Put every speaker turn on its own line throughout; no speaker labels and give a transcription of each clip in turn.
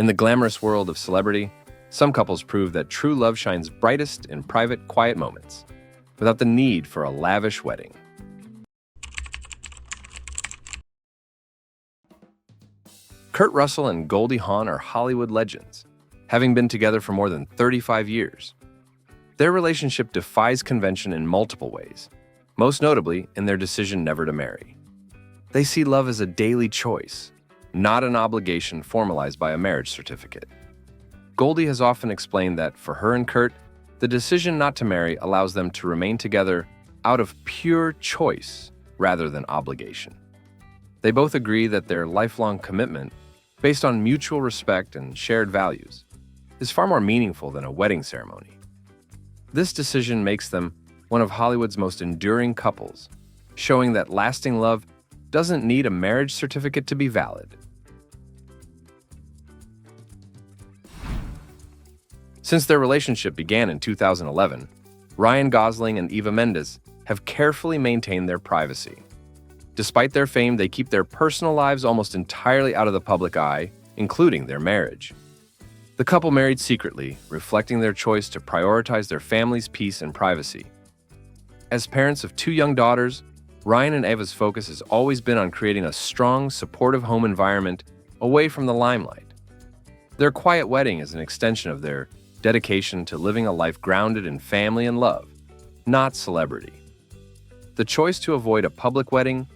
In the glamorous world of celebrity, some couples prove that true love shines brightest in private, quiet moments, without the need for a lavish wedding. Kurt Russell and Goldie Hawn are Hollywood legends, having been together for more than 35 years. Their relationship defies convention in multiple ways, most notably in their decision never to marry. They see love as a daily choice, not an obligation formalized by a marriage certificate. Goldie has often explained that, for her and Kurt, the decision not to marry allows them to remain together out of pure choice rather than obligation. They both agree that their lifelong commitment, based on mutual respect and shared values, is far more meaningful than a wedding ceremony. This decision makes them one of Hollywood's most enduring couples, showing that lasting love doesn't need a marriage certificate to be valid. Since their relationship began in 2011, Ryan Gosling and Eva Mendes have carefully maintained their privacy. Despite their fame, they keep their personal lives almost entirely out of the public eye, including their marriage. The couple married secretly, reflecting their choice to prioritize their family's peace and privacy. As parents of 2 young daughters, Ryan and Eva's focus has always been on creating a strong, supportive home environment away from the limelight. Their quiet wedding is an extension of their dedication to living a life grounded in family and love, not celebrity. The choice to avoid a public wedding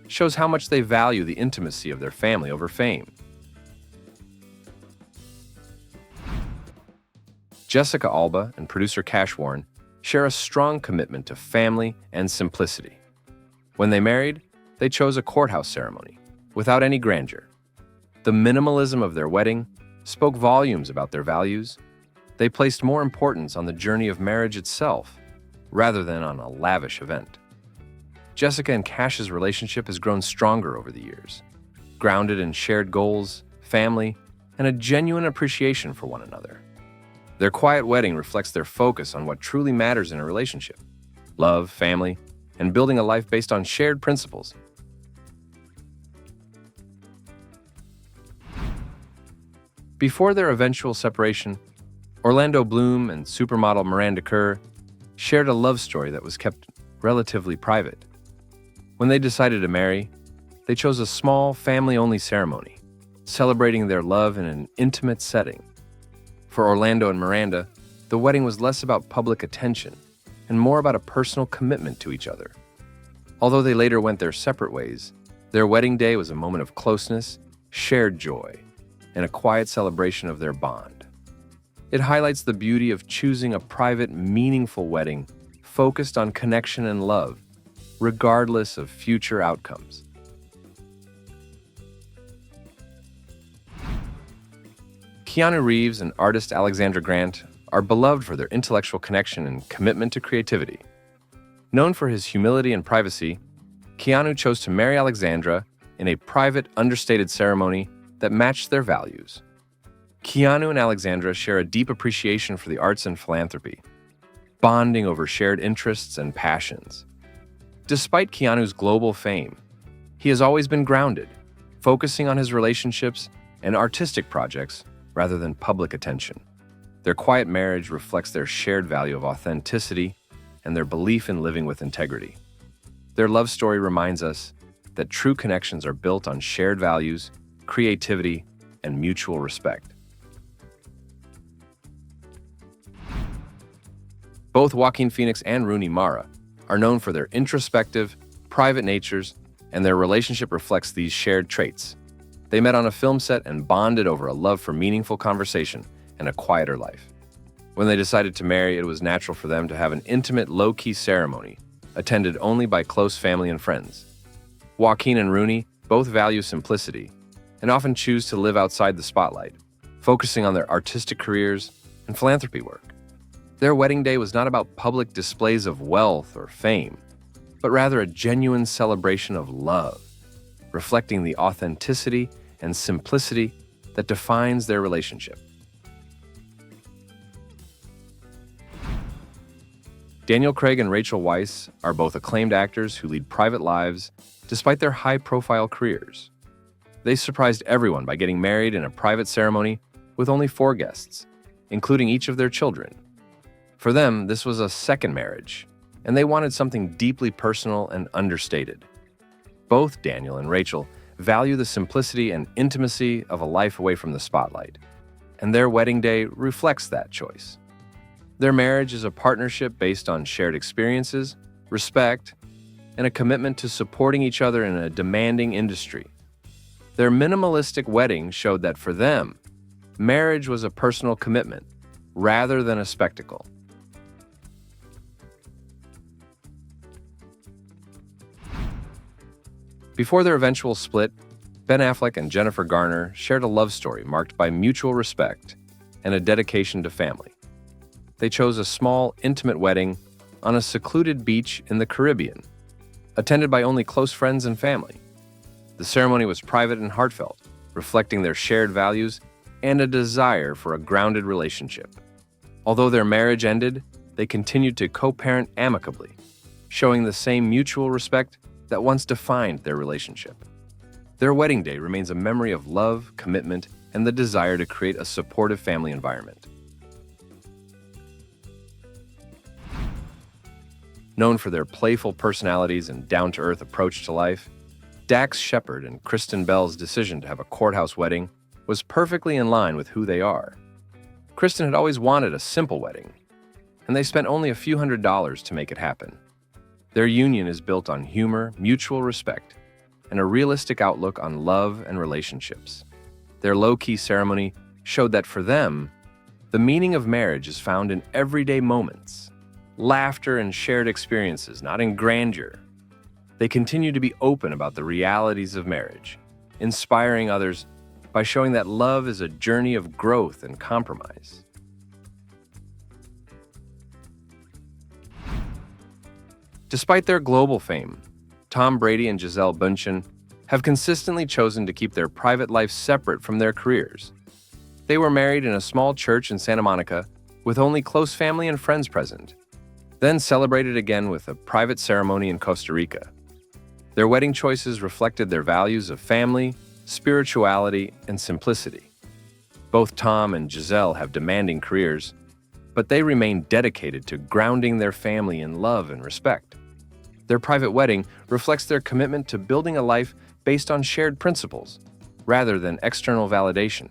shows how much they value the intimacy of their family over fame. Jessica Alba and producer Cash Warren share a strong commitment to family and simplicity. When they married, they chose a courthouse ceremony, without any grandeur. The minimalism of their wedding spoke volumes about their values. They placed more importance on the journey of marriage itself, rather than on a lavish event. Jessica and Cash's relationship has grown stronger over the years, grounded in shared goals, family, and a genuine appreciation for one another. Their quiet wedding reflects their focus on what truly matters in a relationship: love, family, and building a life based on shared principles. Before their eventual separation, Orlando Bloom and supermodel Miranda Kerr shared a love story that was kept relatively private. When they decided to marry, they chose a small, family-only ceremony, celebrating their love in an intimate setting. For Orlando and Miranda, the wedding was less about public attention and more about a personal commitment to each other. Although they later went their separate ways, their wedding day was a moment of closeness, shared joy, and a quiet celebration of their bond. It highlights the beauty of choosing a private, meaningful wedding focused on connection and love, regardless of future outcomes. Keanu Reeves and artist Alexandra Grant are beloved for their intellectual connection and commitment to creativity. Known for his humility and privacy, Keanu chose to marry Alexandra in a private, understated ceremony that matched their values. Keanu and Alexandra share a deep appreciation for the arts and philanthropy, bonding over shared interests and passions. Despite Keanu's global fame, he has always been grounded, focusing on his relationships and artistic projects rather than public attention. Their quiet marriage reflects their shared value of authenticity and their belief in living with integrity. Their love story reminds us that true connections are built on shared values, creativity, and mutual respect. Both Joaquin Phoenix and Rooney Mara are known for their introspective, private natures, and their relationship reflects these shared traits. They met on a film set and bonded over a love for meaningful conversation and a quieter life. When they decided to marry, it was natural for them to have an intimate, low-key ceremony, attended only by close family and friends. Joaquin and Rooney both value simplicity and often choose to live outside the spotlight, focusing on their artistic careers and philanthropy work. Their wedding day was not about public displays of wealth or fame, but rather a genuine celebration of love, reflecting the authenticity and simplicity that defines their relationship. Daniel Craig and Rachel Weisz are both acclaimed actors who lead private lives despite their high-profile careers. They surprised everyone by getting married in a private ceremony with only 4 guests, including each of their children. For them, this was a second marriage, and they wanted something deeply personal and understated. Both Daniel and Rachel value the simplicity and intimacy of a life away from the spotlight, and their wedding day reflects that choice. Their marriage is a partnership based on shared experiences, respect, and a commitment to supporting each other in a demanding industry. Their minimalistic wedding showed that for them, marriage was a personal commitment rather than a spectacle. Before their eventual split, Ben Affleck and Jennifer Garner shared a love story marked by mutual respect and a dedication to family. They chose a small, intimate wedding on a secluded beach in the Caribbean, attended by only close friends and family. The ceremony was private and heartfelt, reflecting their shared values and a desire for a grounded relationship. Although their marriage ended, they continued to co-parent amicably, showing the same mutual respect that once defined their relationship. Their wedding day remains a memory of love, commitment, and the desire to create a supportive family environment. Known for their playful personalities and down-to-earth approach to life, Dax Shepard and Kristen Bell's decision to have a courthouse wedding was perfectly in line with who they are. Kristen had always wanted a simple wedding, and they spent only a few $100s to make it happen. Their union is built on humor, mutual respect, and a realistic outlook on love and relationships. Their low-key ceremony showed that for them, the meaning of marriage is found in everyday moments, laughter and shared experiences, not in grandeur. They continue to be open about the realities of marriage, inspiring others by showing that love is a journey of growth and compromise. Despite their global fame, Tom Brady and Gisele Bündchen have consistently chosen to keep their private life separate from their careers. They were married in a small church in Santa Monica with only close family and friends present, then celebrated again with a private ceremony in Costa Rica. Their wedding choices reflected their values of family, spirituality, and simplicity. Both Tom and Gisele have demanding careers, but they remain dedicated to grounding their family in love and respect. Their private wedding reflects their commitment to building a life based on shared principles, rather than external validation.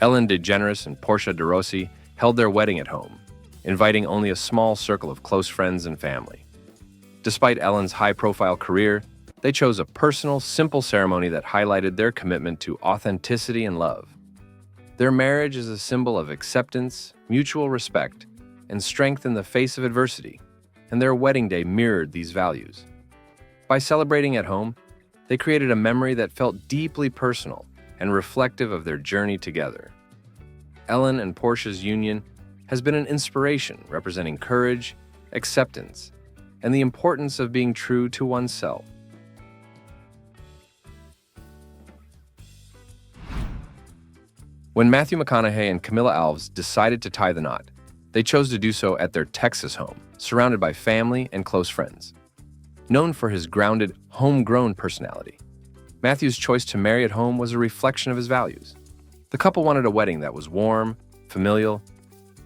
Ellen DeGeneres and Porsche de Rossi held their wedding at home, inviting only a small circle of close friends and family. Despite Ellen's high-profile career, they chose a personal, simple ceremony that highlighted their commitment to authenticity and love. Their marriage is a symbol of acceptance, mutual respect, and strength in the face of adversity, and their wedding day mirrored these values. By celebrating at home, they created a memory that felt deeply personal and reflective of their journey together. Ellen and Porsche's union has been an inspiration representing courage, acceptance, and the importance of being true to oneself. When Matthew McConaughey and Camila Alves decided to tie the knot, they chose to do so at their Texas home, surrounded by family and close friends. Known for his grounded, homegrown personality, Matthew's choice to marry at home was a reflection of his values. The couple wanted a wedding that was warm, familial,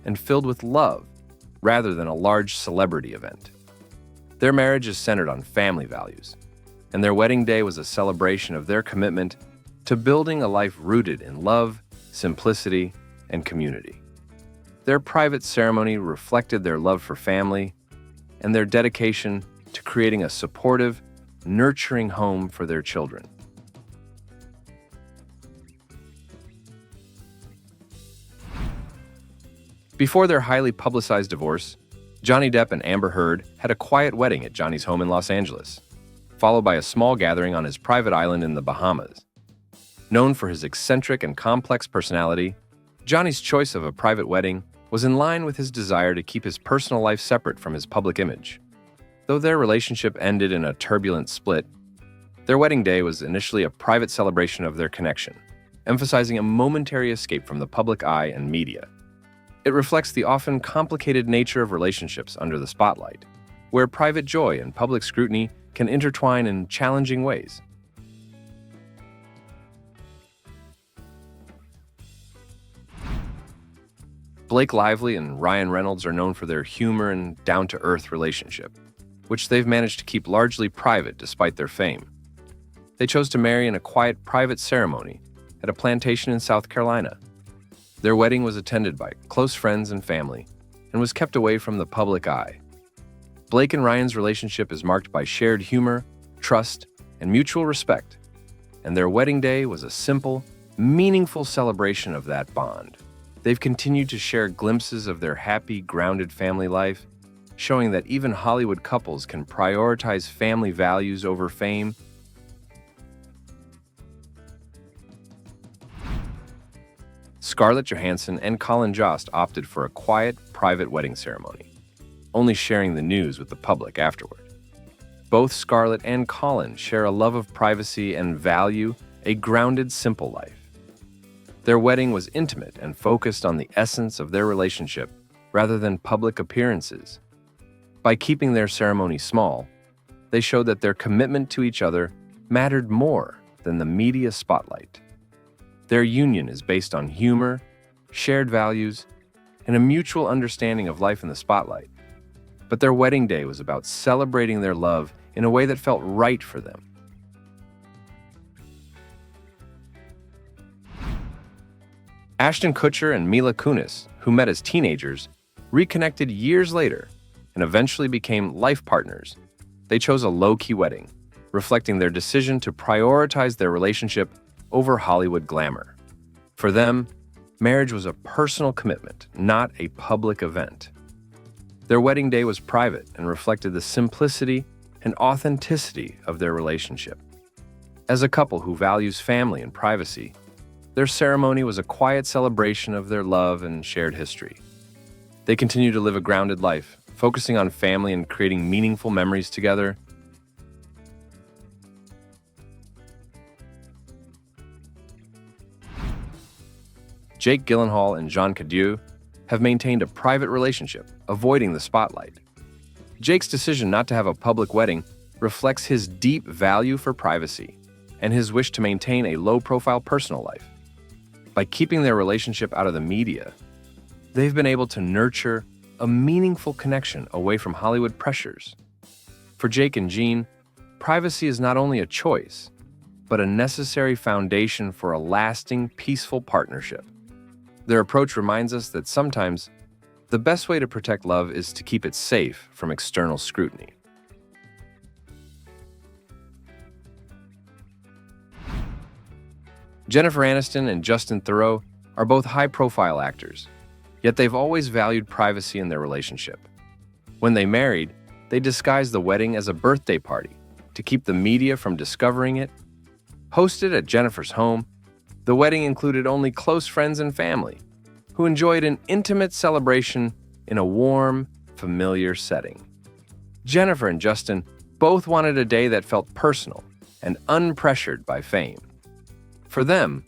and filled with love, rather than a large celebrity event. Their marriage is centered on family values, and their wedding day was a celebration of their commitment to building a life rooted in love, simplicity, and community. Their private ceremony reflected their love for family and their dedication to creating a supportive, nurturing home for their children. Before their highly publicized divorce, Johnny Depp and Amber Heard had a quiet wedding at Johnny's home in Los Angeles, followed by a small gathering on his private island in the Bahamas. Known for his eccentric and complex personality, Johnny's choice of a private wedding was in line with his desire to keep his personal life separate from his public image. Though their relationship ended in a turbulent split, their wedding day was initially a private celebration of their connection, emphasizing a momentary escape from the public eye and media. It reflects the often complicated nature of relationships under the spotlight, where private joy and public scrutiny can intertwine in challenging ways. Blake Lively and Ryan Reynolds are known for their humor and down-to-earth relationship, which they've managed to keep largely private despite their fame. They chose to marry in a quiet, private ceremony at a plantation in South Carolina. Their wedding was attended by close friends and family and was kept away from the public eye. Blake and Ryan's relationship is marked by shared humor, trust, and mutual respect, and their wedding day was a simple, meaningful celebration of that bond. They've continued to share glimpses of their happy, grounded family life, showing that even Hollywood couples can prioritize family values over fame. Scarlett Johansson and Colin Jost opted for a quiet, private wedding ceremony, only sharing the news with the public afterward. Both Scarlett and Colin share a love of privacy and value a grounded, simple life. Their wedding was intimate and focused on the essence of their relationship rather than public appearances. By keeping their ceremony small, they showed that their commitment to each other mattered more than the media spotlight. Their union is based on humor, shared values, and a mutual understanding of life in the spotlight. But their wedding day was about celebrating their love in a way that felt right for them. Ashton Kutcher and Mila Kunis, who met as teenagers, reconnected years later and eventually became life partners. They chose a low-key wedding, reflecting their decision to prioritize their relationship over Hollywood glamour. For them, marriage was a personal commitment, not a public event. Their wedding day was private and reflected the simplicity and authenticity of their relationship. As a couple who values family and privacy, their ceremony was a quiet celebration of their love and shared history. They continue to live a grounded life, focusing on family and creating meaningful memories together. Jake Gyllenhaal and Jean Cadieux have maintained a private relationship, avoiding the spotlight. Jake's decision not to have a public wedding reflects his deep value for privacy and his wish to maintain a low-profile personal life. By keeping their relationship out of the media, they've been able to nurture a meaningful connection away from Hollywood pressures. For Jake and Jean, privacy is not only a choice, but a necessary foundation for a lasting, peaceful partnership. Their approach reminds us that sometimes the best way to protect love is to keep it safe from external scrutiny. Jennifer Aniston and Justin Theroux are both high-profile actors, yet they've always valued privacy in their relationship. When they married, they disguised the wedding as a birthday party to keep the media from discovering it. Hosted at Jennifer's home, the wedding included only close friends and family, who enjoyed an intimate celebration in a warm, familiar setting. Jennifer and Justin both wanted a day that felt personal and unpressured by fame. For them,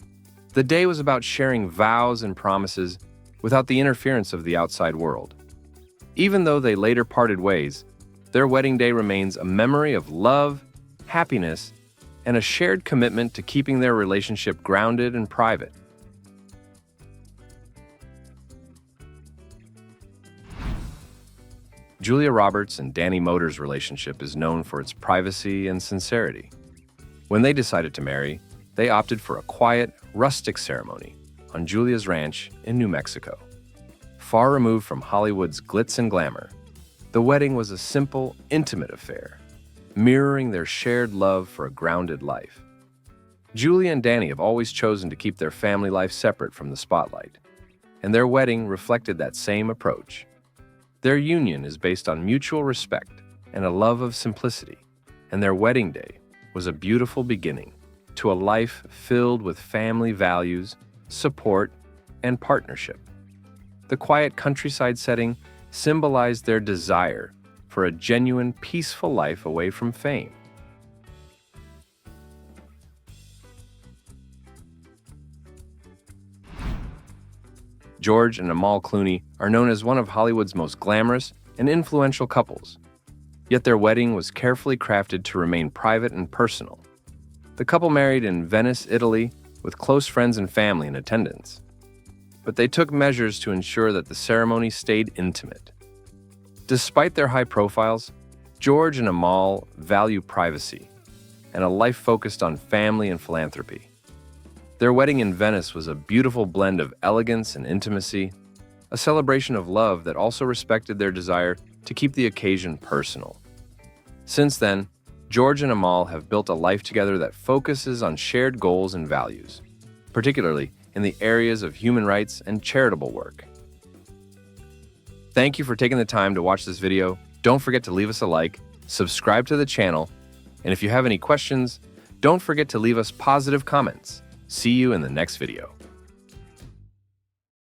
the day was about sharing vows and promises without the interference of the outside world. Even though they later parted ways, their wedding day remains a memory of love, happiness, and a shared commitment to keeping their relationship grounded and private. Julia Roberts and Danny Moder's relationship is known for its privacy and sincerity. When they decided to marry, they opted for a quiet, rustic ceremony on Julia's ranch in New Mexico. Far removed from Hollywood's glitz and glamour, the wedding was a simple, intimate affair, mirroring their shared love for a grounded life. Julia and Danny have always chosen to keep their family life separate from the spotlight, and their wedding reflected that same approach. Their union is based on mutual respect and a love of simplicity, and their wedding day was a beautiful beginning to a life filled with family values, support, and partnership. The quiet countryside setting symbolized their desire for a genuine, peaceful life away from fame. George and Amal Clooney are known as one of Hollywood's most glamorous and influential couples. Yet their wedding was carefully crafted to remain private and personal. The couple married in Venice, Italy, with close friends and family in attendance. But they took measures to ensure that the ceremony stayed intimate. Despite their high profiles, George and Amal value privacy and a life focused on family and philanthropy. Their wedding in Venice was a beautiful blend of elegance and intimacy, a celebration of love that also respected their desire to keep the occasion personal. Since then, George and Amal have built a life together that focuses on shared goals and values, particularly in the areas of human rights and charitable work. Thank you for taking the time to watch this video. Don't forget to leave us a like, subscribe to the channel, and if you have any questions, don't forget to leave us positive comments. See you in the next video.